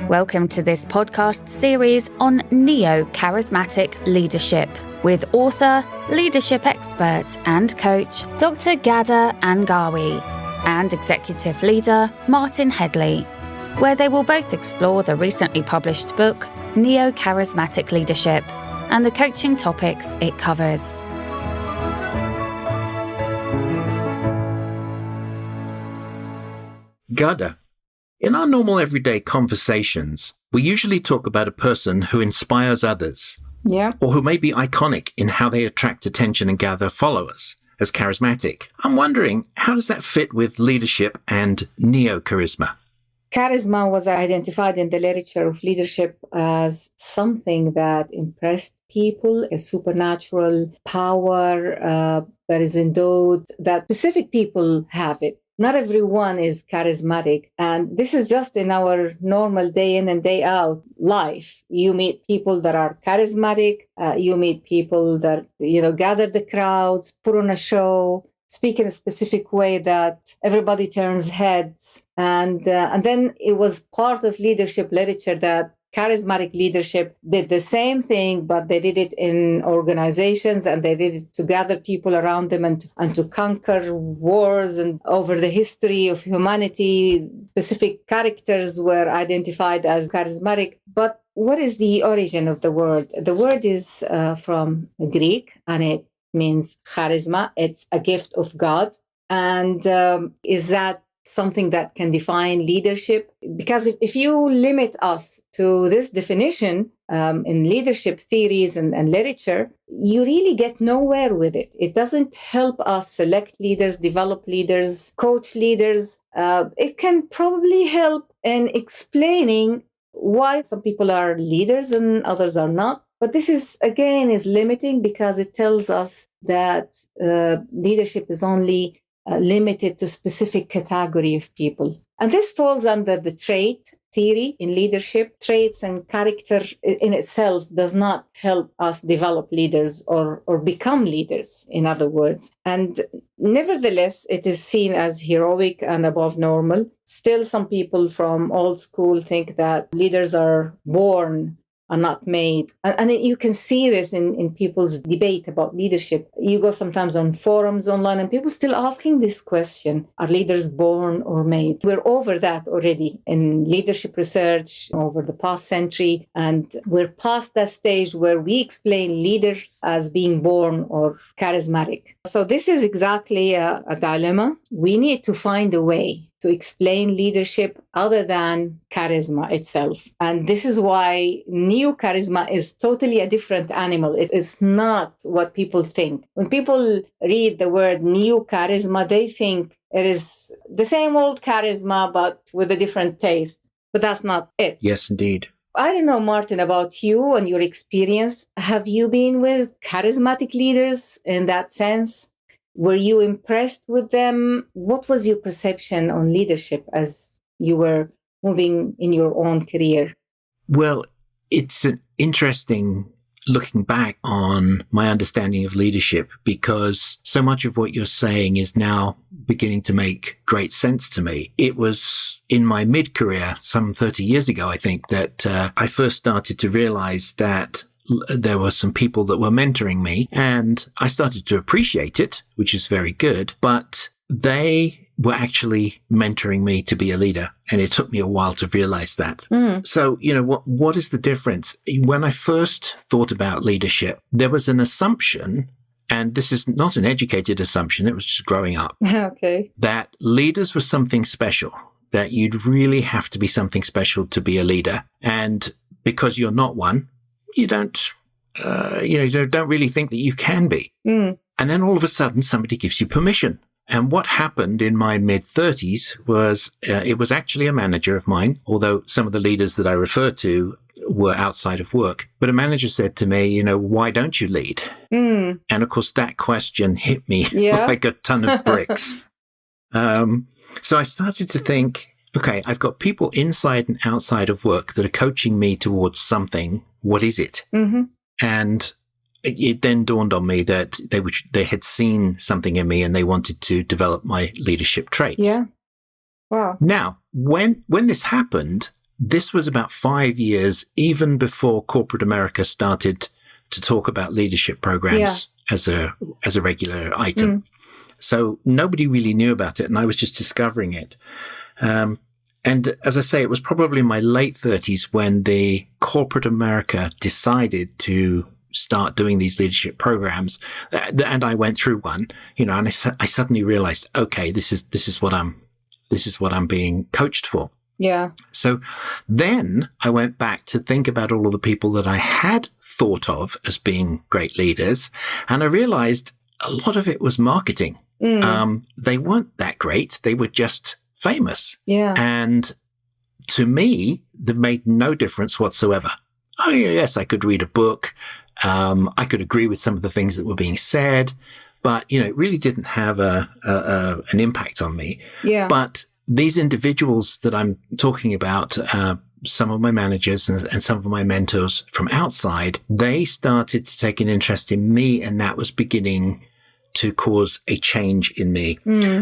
Welcome to this podcast series on Neocharismatic Leadership with author, leadership expert and coach Dr. Ghadah Angawi and executive leader Martin Hedley, where they will both explore the recently published book Neocharismatic Leadership and the coaching topics it covers. Ghadah, in our normal everyday conversations, we usually talk about a person who inspires others, or who may be iconic in how they attract attention and gather followers as charismatic. I'm wondering, how does that fit with leadership and Neocharisma? Charisma was identified in the literature of leadership as something that impressed people, a supernatural power that is endowed, that specific people have it. Not everyone is charismatic. And this is just in our normal day in and day out life. You meet people that are charismatic. You meet people that, gather the crowds, put on a show, speak in a specific way that everybody turns heads. And then it was part of leadership literature that charismatic leadership did the same thing, but they did it in organizations and they did it to gather people around them and to conquer wars and over the history of humanity. Specific characters were identified as charismatic. But what is the origin of the word? The word is from Greek and it means charisma. It's a gift of God. And is that something that can define leadership? Because if you limit us to this definition in leadership theories and literature, you really get nowhere with it. It doesn't help us select leaders, develop leaders, coach leaders. It can probably help in explaining why some people are leaders and others are not. But this is limiting because it tells us that leadership is only limited to specific category of people. And this falls under the trait theory in leadership. Traits and character in itself does not help us develop leaders or become leaders, in other words. And nevertheless, it is seen as heroic and above normal. Still, some people from old school think that leaders are born are not made. And you can see this in people's debate about leadership. You go sometimes on forums online and people still asking this question, are leaders born or made? We're over that already in leadership research over the past century. And we're past that stage where we explain leaders as being born or charismatic. So this is exactly a dilemma. We need to find a way to explain leadership other than charisma itself. And this is why Neocharisma is totally a different animal. It is not what people think. When people read the word Neocharisma, they think it is the same old charisma, but with a different taste. But that's not it. Yes, indeed. I don't know, Martin, about you and your experience. Have you been with charismatic leaders in that sense? Were you impressed with them? What was your perception on leadership as you were moving in your own career? Well, it's an interesting looking back on my understanding of leadership because so much of what you're saying is now beginning to make great sense to me. It was in my mid-career, some 30 years ago, I think, that I first started to realize that there were some people that were mentoring me and I started to appreciate it, which is very good, but they were actually mentoring me to be a leader. And it took me a while to realize that. So, what is the difference? When I first thought about leadership, there was an assumption, and this is not an educated assumption, it was just growing up, that leaders were something special, that you'd really have to be something special to be a leader. And because you're not one, you don't really think that you can be. And then all of a sudden, somebody gives you permission. And what happened in my mid-30s was it was actually a manager of mine, although some of the leaders that I refer to were outside of work. But a manager said to me, why don't you lead? And of course, that question hit me like a ton of bricks. So I started to think, okay, I've got people inside and outside of work that are coaching me towards something. What is it? And it then dawned on me that they had seen something in me and they wanted to develop my leadership traits. Wow. Now, when this happened, this was about 5 years, even before corporate America started to talk about leadership programs as a regular item. So nobody really knew about it, and I was just discovering it. And as I say, it was probably in my late 30s when the corporate America decided to start doing these leadership programs, and I went through one, and I suddenly realized, okay, this is what I'm being coached for. Yeah. So then I went back to think about all of the people that I had thought of as being great leaders, and I realized a lot of it was marketing. They weren't that great. They were just famous. Yeah. And to me, that made no difference whatsoever. Oh, yes, I could read a book. I could agree with some of the things that were being said, but, it really didn't have an impact on me. Yeah. But these individuals that I'm talking about, some of my managers and some of my mentors from outside, they started to take an interest in me, and that was beginning to cause a change in me.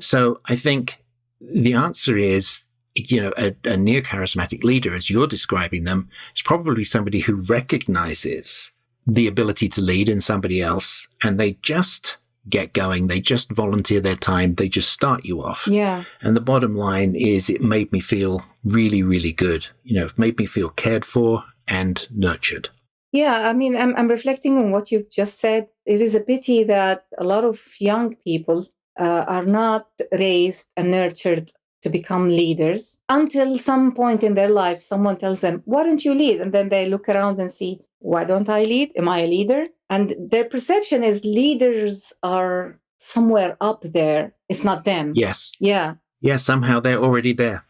So I think the answer is, a neo-charismatic leader, as you're describing them, is probably somebody who recognizes the ability to lead in somebody else, and they just get going. They just volunteer their time. They just start you off. Yeah. And the bottom line is it made me feel really, really good. It made me feel cared for and nurtured. Yeah, I mean, I'm reflecting on what you've just said. It is a pity that a lot of young people are not raised and nurtured to become leaders until some point in their life, someone tells them, why don't you lead? And then they look around and see, why don't I lead? Am I a leader? And their perception is leaders are somewhere up there. It's not them. Yes. Yeah. Yeah, somehow they're already there.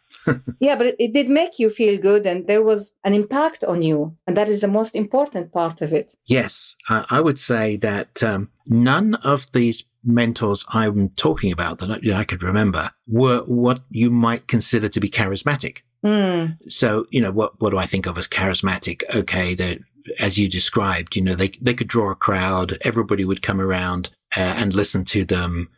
Yeah, but it did make you feel good, and there was an impact on you. And that is the most important part of it. Yes, I would say that none of these mentors I'm talking about that I could remember were what you might consider to be charismatic. So, what do I think of as charismatic? Okay, as you described, they could draw a crowd. Everybody would come around and listen to them,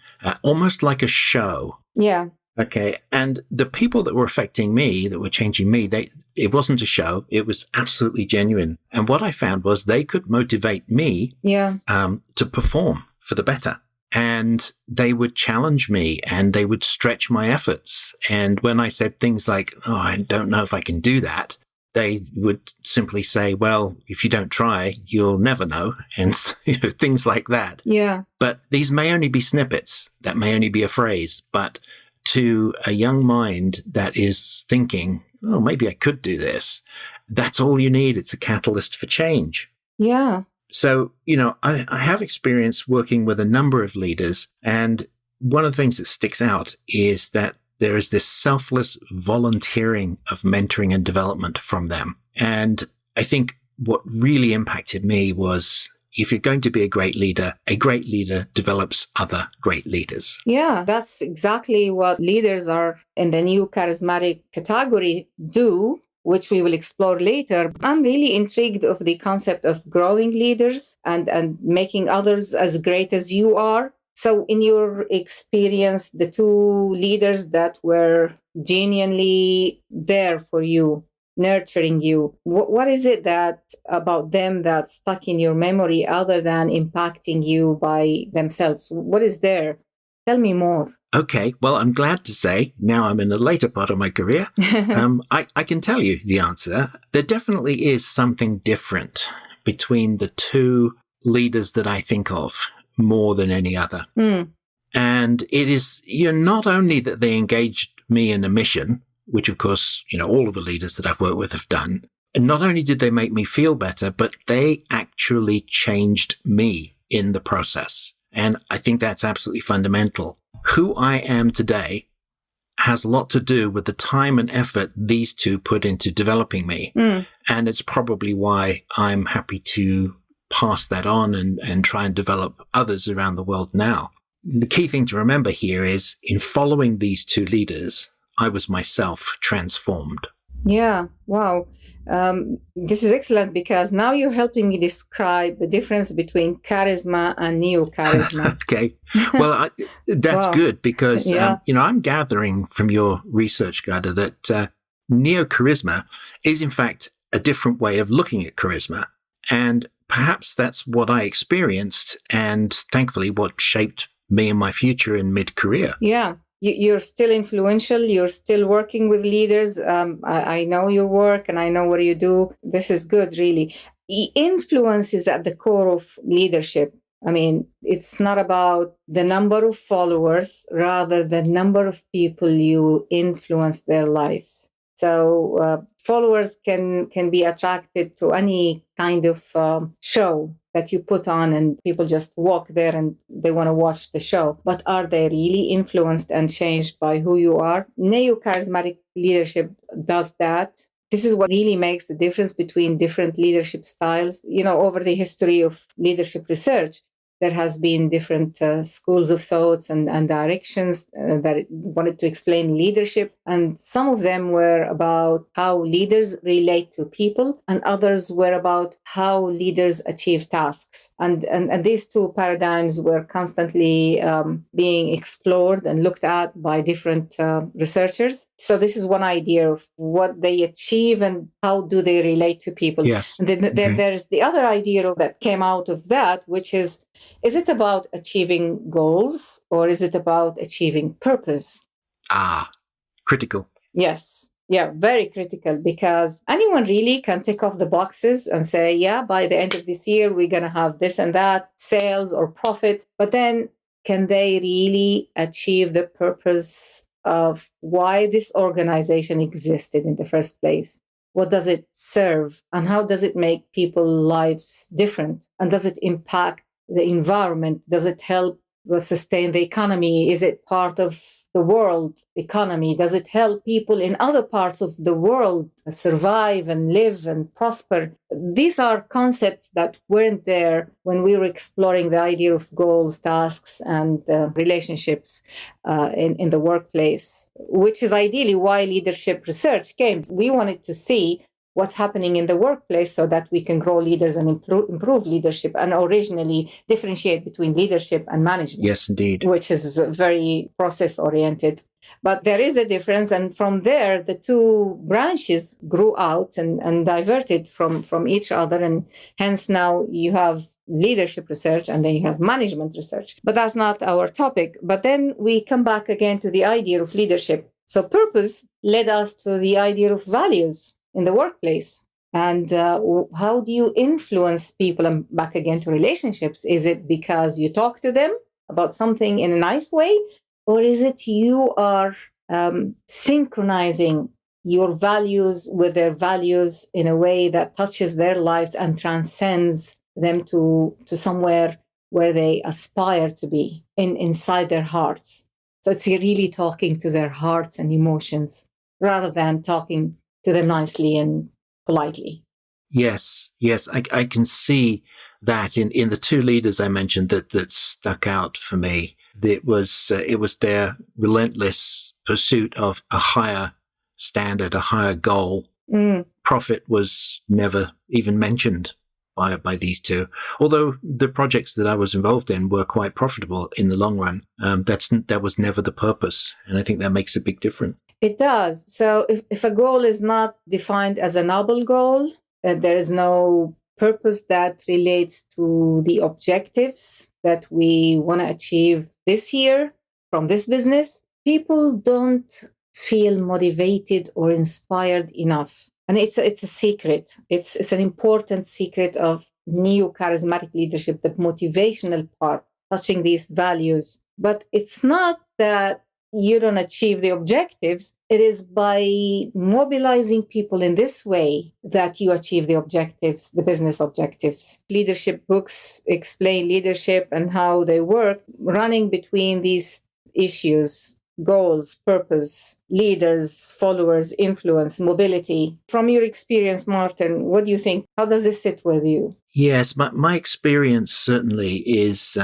almost like a show. Yeah. Okay. And the people that were affecting me, that were changing me, it wasn't a show. It was absolutely genuine. And what I found was they could motivate me to perform for the better. And they would challenge me and they would stretch my efforts. And when I said things like, oh, I don't know if I can do that, they would simply say, well, if you don't try, you'll never know. And things like that. Yeah. But these may only be snippets. That may only be a phrase. But to a young mind that is thinking, oh, maybe I could do this, that's all you need. It's a catalyst for change. Yeah. So, I have experience working with a number of leaders, and one of the things that sticks out is that there is this selfless volunteering of mentoring and development from them. And I think what really impacted me was, if you're going to be a great leader develops other great leaders. Yeah, that's exactly what leaders are in the new charismatic category do, which we will explore later. I'm really intrigued of the concept of growing leaders and making others as great as you are. So in your experience, the two leaders that were genuinely there for you, nurturing you, what is it that about them that stuck in your memory other than impacting you by themselves? What is there? Tell me more. Okay, well, I'm glad to say, now I'm in the later part of my career, I can tell you the answer. There definitely is something different between the two leaders that I think of more than any other. And it is, not only that they engaged me in a mission, which of course, all of the leaders that I've worked with have done, and not only did they make me feel better, but they actually changed me in the process. And I think that's absolutely fundamental. Who I am today has a lot to do with the time and effort these two put into developing me. And it's probably why I'm happy to pass that on and try and develop others around the world now. The key thing to remember here is, in following these two leaders, I was myself transformed. Yeah, wow. This is excellent, because now you're helping me describe the difference between charisma and neo-charisma. Okay. Well, that's Wow. good, because, Yeah. I'm gathering from your research, Ghadah, that Neocharisma is in fact a different way of looking at charisma. And perhaps that's what I experienced and thankfully what shaped me and my future in mid-career. Yeah. You're still influential. You're still working with leaders. I know your work and I know what you do. This is good, really. Influence is at the core of leadership. I mean, it's not about the number of followers, rather the number of people you influence their lives. So followers can be attracted to any kind of show that you put on, and people just walk there and they want to watch the show. But are they really influenced and changed by who you are? Neo-charismatic leadership does that. This is what really makes the difference between different leadership styles. You know, over the history of leadership research, there has been different schools of thoughts and directions that wanted to explain leadership. And some of them were about how leaders relate to people, and others were about how leaders achieve tasks. And these two paradigms were constantly being explored and looked at by different researchers. So this is one idea of what they achieve and how do they relate to people. Yes. And then there's the other idea that came out of that, which is it about achieving goals or is it about achieving purpose? Critical. Yes. Yeah, very critical, because anyone really can tick off the boxes and say, yeah, by the end of this year, we're going to have this and that, sales or profit. But then can they really achieve the purpose of why this organization existed in the first place? What does it serve? And how does it make people's lives different? And does it impact the environment? Does it help sustain the economy? Is it part of the world economy? Does it help people in other parts of the world survive and live and prosper? These are concepts that weren't there when we were exploring the idea of goals, tasks, and relationships in the workplace, which is ideally why leadership research came. We wanted to see what's happening in the workplace so that we can grow leaders and improve leadership, and originally differentiate between leadership and management. Yes, indeed. Which is very process-oriented. But there is a difference. And from there, the two branches grew out and diverted from each other. And hence now you have leadership research and then you have management research. But that's not our topic. But then we come back again to the idea of leadership. So purpose led us to the idea of values in the workplace. And how do you influence people? And back again to relationships. Is it because you talk to them about something in a nice way? Or is it you are synchronizing your values with their values in a way that touches their lives and transcends them to somewhere where they aspire to be inside their hearts? So it's really talking to their hearts and emotions rather than talking to them nicely and politely. Yes, I can see that in the two leaders I mentioned that stuck out for me. It was their relentless pursuit of a higher standard, a higher goal. Profit was never even mentioned by these two, although the projects that I was involved in were quite profitable in the long run. That was never the purpose, and I think that makes a big difference. It does. So if a goal is not defined as a noble goal, there is no purpose that relates to the objectives that we want to achieve this year from this business, people don't feel motivated or inspired enough. And it's a secret. It's an important secret of neo-charismatic leadership, the motivational part, touching these values. But it's not that you don't achieve the objectives. It is by mobilizing people in this way that you achieve the objectives, the business objectives. Leadership books explain leadership and how they work, running between these issues: goals, purpose, leaders, followers, influence, mobility. From your experience, Martin, what do you think? How does this sit with you? Yes, my experience certainly is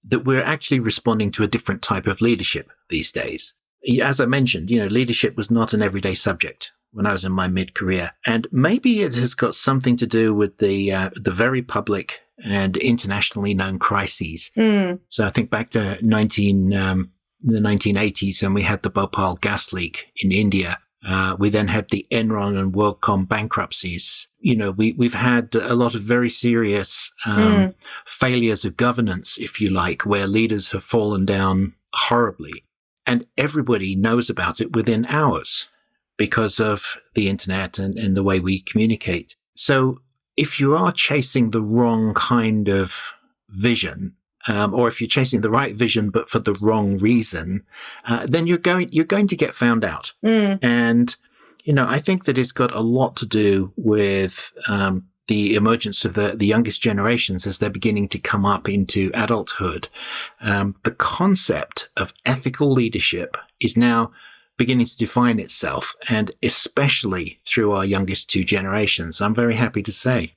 that we're actually responding to a different type of leadership these days. As I mentioned, leadership was not an everyday subject when I was in my mid-career. And maybe it has got something to do with the very public and internationally known crises. So I think back to the 1980s, when we had the Bhopal gas leak in India. We then had the Enron and WorldCom bankruptcies. We've had a lot of very serious failures of governance, if you like, where leaders have fallen down horribly. And everybody knows about it within hours because of the internet and the way we communicate. So if you are chasing the wrong kind of vision, or if you're chasing the right vision but for the wrong reason, then you're going to get found out. And I think that it's got a lot to do with the emergence of the youngest generations as they're beginning to come up into adulthood. The concept of ethical leadership is now beginning to define itself, and especially through our youngest two generations, I'm very happy to say.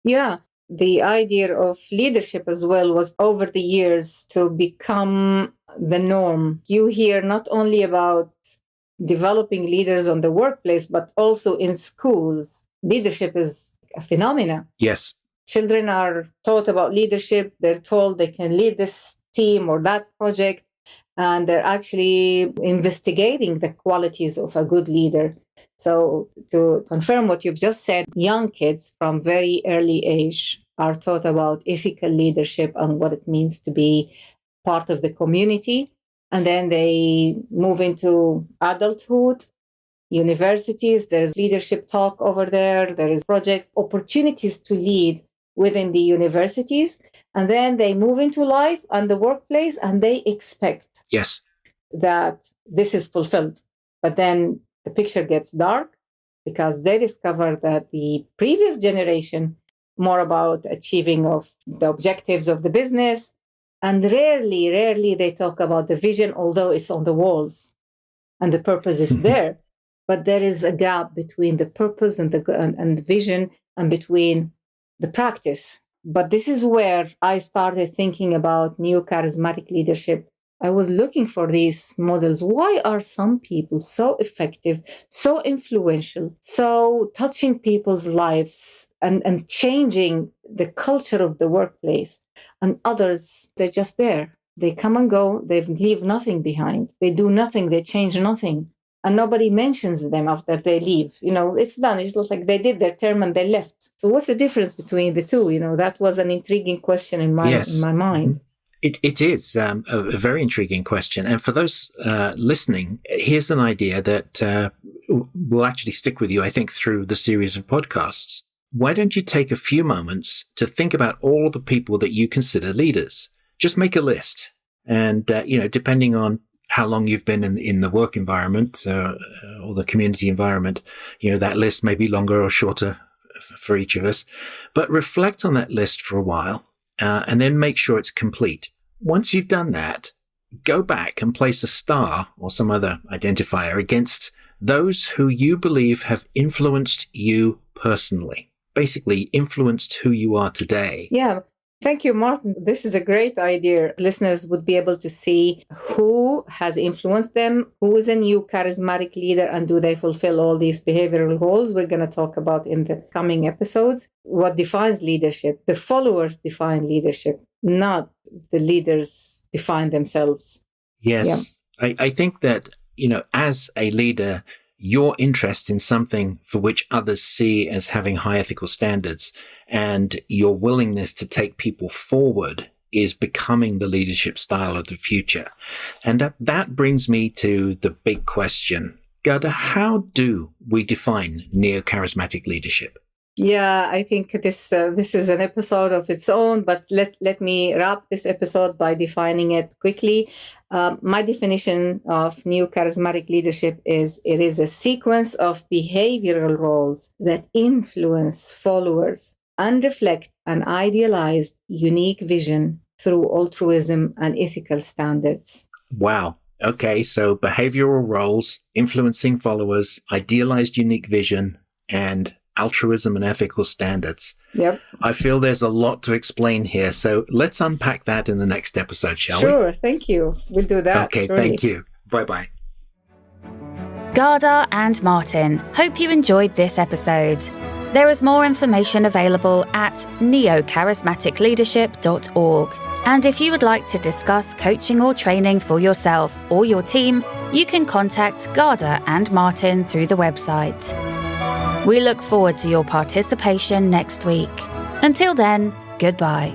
Yeah. The idea of leadership as well was over the years to become the norm. You hear not only about developing leaders on the workplace, but also in schools. Leadership is a phenomenon. Yes. Children are taught about leadership. They're told they can lead this team or that project, and they're actually investigating the qualities of a good leader. So to confirm what you've just said, young kids from very early age are taught about ethical leadership and what it means to be part of the community. And then they move into adulthood, universities, there's leadership talk over there, there is projects, opportunities to lead within the universities. And then they move into life and the workplace, and they expect that this is fulfilled. But then the picture gets dark because they discover that the previous generation more about achieving of the objectives of the business, and rarely they talk about the vision, although it's on the walls and the purpose is there. But there is a gap between the purpose and the vision, and between the practice. But this is where I started thinking about Neocharismatic leadership. I was looking for these models. Why are some people so effective, so influential, so touching people's lives and changing the culture of the workplace? And others, they're just there. They come and go. They leave nothing behind. They do nothing. They change nothing. And nobody mentions them after they leave. It's done. It's like they did their term and they left. So what's the difference between the two? That was an intriguing question in my mind. It is a very intriguing question. And for those listening, here's an idea that will actually stick with you, I think, through the series of podcasts. Why don't you take a few moments to think about all the people that you consider leaders? Just make a list. And, depending on how long you've been in the work environment or the community environment, that list may be longer or shorter for each of us. But reflect on that list for a while. And then make sure it's complete. Once you've done that, go back and place a star or some other identifier against those who you believe have influenced you personally, basically influenced who you are today. Yeah. Thank you, Martin. This is a great idea. Listeners would be able to see who has influenced them, who is a new charismatic leader, and do they fulfill all these behavioral roles we're going to talk about in the coming episodes. What defines leadership? The followers define leadership, not the leaders define themselves. Yes. Yeah. I think that, as a leader, your interest in something for which others see as having high ethical standards and your willingness to take people forward is becoming the leadership style of the future. And that brings me to the big question. Ghadah, how do we define neo-charismatic leadership? Yeah, I think this is an episode of its own, but let me wrap this episode by defining it quickly. My definition of neo-charismatic leadership is it is a sequence of behavioral roles that influence followers and reflect an idealized, unique vision through altruism and ethical standards. Wow. Okay, so behavioral roles, influencing followers, idealized, unique vision, and altruism and ethical standards. Yep. I feel there's a lot to explain here, so let's unpack that in the next episode, shall we? Sure, thank you. We'll do that. Okay, surely. Thank you. Bye-bye. Ghadah and Martin, hope you enjoyed this episode. There is more information available at neocharismaticleadership.org. And if you would like to discuss coaching or training for yourself or your team, you can contact Ghadah and Martin through the website. We look forward to your participation next week. Until then, goodbye.